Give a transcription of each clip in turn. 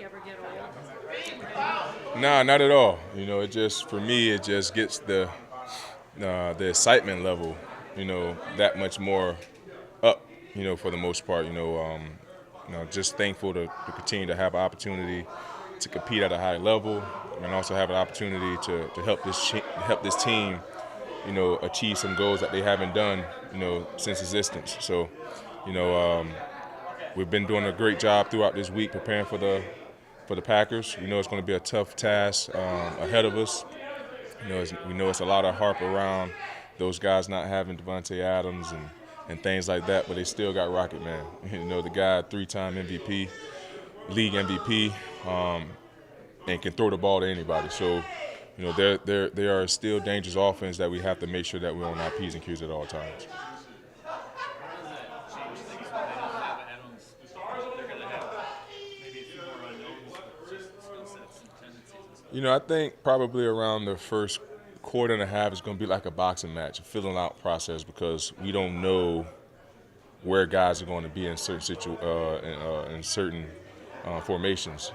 week ever get old? Nah, not at all. It just for me, it just gets the excitement level, that much more up. For the most part, just thankful to continue to have an opportunity to compete at a high level, and also have an opportunity to help this team, achieve some goals that they haven't done, since existence. So, you know, um, we've been doing a great job throughout this week preparing for the Packers. We know it's going to be a tough task ahead of us. We know it's a lot of harp around those guys not having Devontae Adams and things like that, but they still got Rocketman. The guy, three-time MVP, league MVP, and can throw the ball to anybody. So, they are still dangerous offense that we have to make sure that we're on our P's and Q's at all times. How does that change things when they don't have Adams? They're going to have maybe a few more unknowns with just skill sets and tendencies and stuff. I think probably around the first quarter and a half is going to be like a boxing match, a filling out process, because we don't know where guys are going to be in certain formations.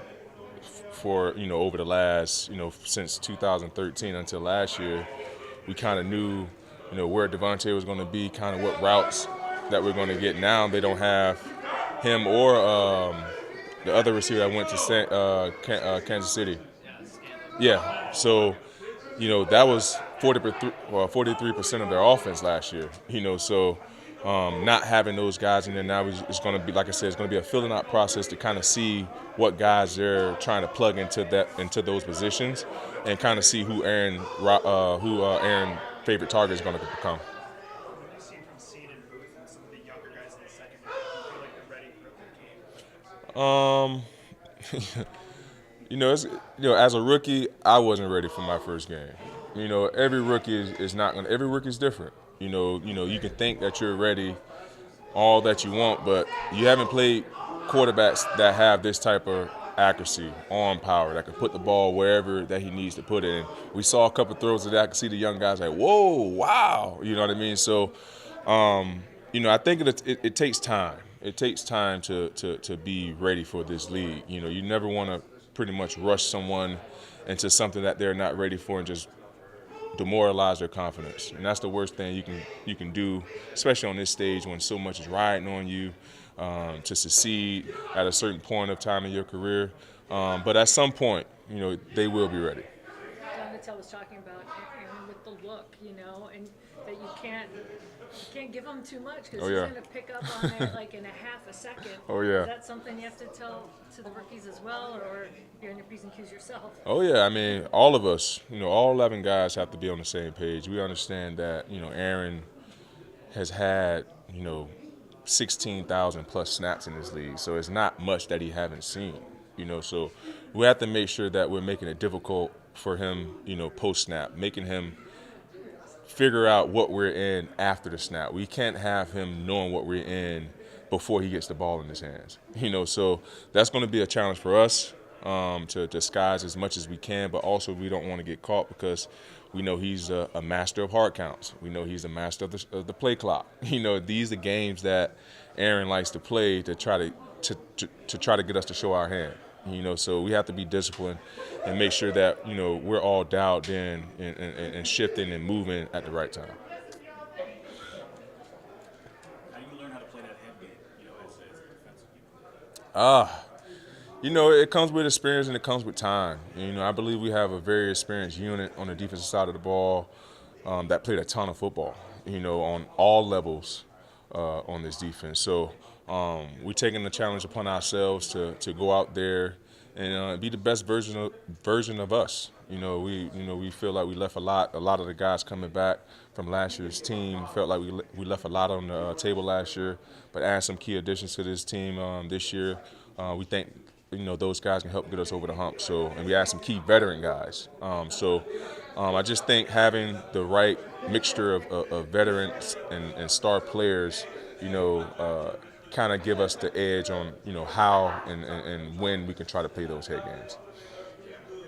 For over the last since 2013 until last year, we kind of knew where Devontae was going to be, kind of what routes that we're going to get. Now they don't have him or the other receiver that went to Kansas City. Yeah, so that was 43% of their offense last year. So not having those guys in there now is going to be, like I said, it's going to be a filling out process to kind of see what guys they're trying to plug into those positions, and kind of see who Aaron favorite target is going to become. What have you seen from Seed and Booth and some of the younger guys in the secondary? Do you feel like they're ready for a big game? As a rookie, I wasn't ready for my first game. Every rookie is not going. Every rookie is different. You can think that you're ready, all that you want, but you haven't played quarterbacks that have this type of accuracy, arm power, that can put the ball wherever that he needs to put it in. We saw a couple throws that I could see the young guys like, whoa, wow, you know what I mean? So, I think it takes time. It takes time to be ready for this league. You never want to pretty much rush someone into something that they're not ready for and just demoralize their confidence. And that's the worst thing you can do, especially on this stage when so much is riding on you to succeed at a certain point of time in your career. But at some point, they will be ready. Donatell was talking about Aaron with the look, and that you can't give him too much because Oh, he's yeah. going to pick up on it like in a half a second. Oh, yeah. Is that something you have to tell to the rookies as well, or you're in your P's and Q's yourself? Oh, yeah. I mean, all of us, all 11 guys have to be on the same page. We understand that, Aaron has had, 16,000 plus snaps in this league. So it's not much that he haven't seen, So we have to make sure that we're making it difficult for him, post snap, making him figure out what we're in after the snap. We can't have him knowing what we're in before he gets the ball in his hands. So that's going to be a challenge for us to disguise as much as we can, but also we don't want to get caught because we know he's a master of hard counts. We know he's a master of the play clock. These are games that Aaron likes to play to try to get us to show our hand. So we have to be disciplined and make sure that we're all dialed in and shifting and moving at the right time. How do you learn how to play that head game, as a defensive people? It comes with experience and it comes with time. I believe we have a very experienced unit on the defensive side of the ball that played a ton of football, on all levels on this defense. So we're taking the challenge upon ourselves to go out there and be the best version of us. We feel like we left a lot of the guys coming back from last year's team felt like we left a lot on the table last year, but add some key additions to this team this year. We think those guys can help get us over the hump. So, and we add some key veteran guys. I just think having the right mixture of veterans and star players, kind of give us the edge on how and when we can try to play those head games.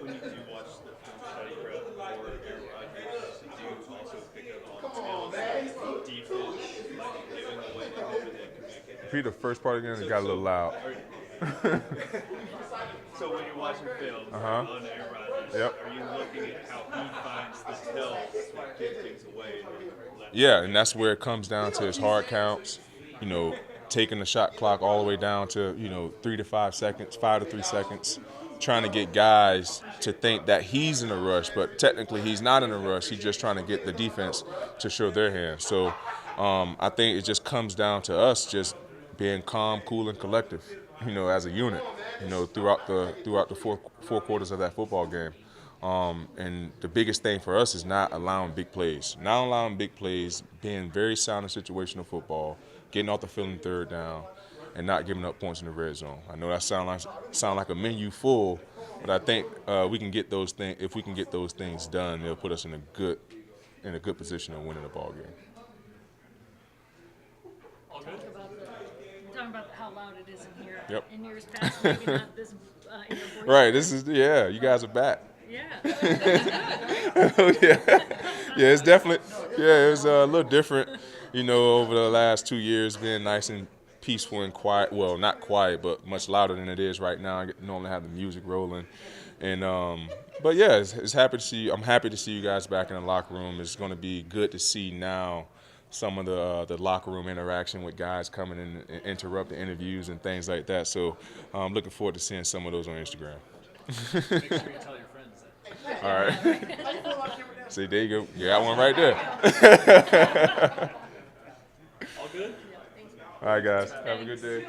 When you watch the film study throughout the board, Aaron Rodgers, do you also pick up on skills of defense, like giving away the communicate? Repeat the first part again. It got a little loud. So when you're watching film Uh-huh. on Aaron Rodgers, Yep. are you looking at how he finds the tells to give things away? Yeah, and that's where it comes down to his hard counts, taking the shot clock all the way down to, 3 to 5 seconds, 5 to 3 seconds, trying to get guys to think that he's in a rush, but technically he's not in a rush. He's just trying to get the defense to show their hand. So I think it just comes down to us just being calm, cool, and collective, as a unit, throughout the four quarters of that football game. And the biggest thing for us is not allowing big plays. Not allowing big plays, being very sound in situational football, getting off the field in third down, and not giving up points in the red zone. I know that sound like a menu full, but I think we can get those things. If we can get those things done, they'll put us in a good position of winning the ball game. All good? Talking about how loud it is in here. Yep. In years past, maybe not this. Voice Right. You guys are back. Yeah. Yeah, it's definitely, it was a little different, over the last 2 years, being nice and peaceful and quiet. Well, not quiet, but much louder than it is right now. I normally have the music rolling, and but yeah, it's happy to see. I'm happy to see you guys back in the locker room. It's going to be good to see now some of the locker room interaction with guys coming in and interrupt the interviews and things like that. So I'm looking forward to seeing some of those on Instagram. Make sure you tell your friends that. All right. See, there you go. You got one right there. All good? All right, guys. Have a good day.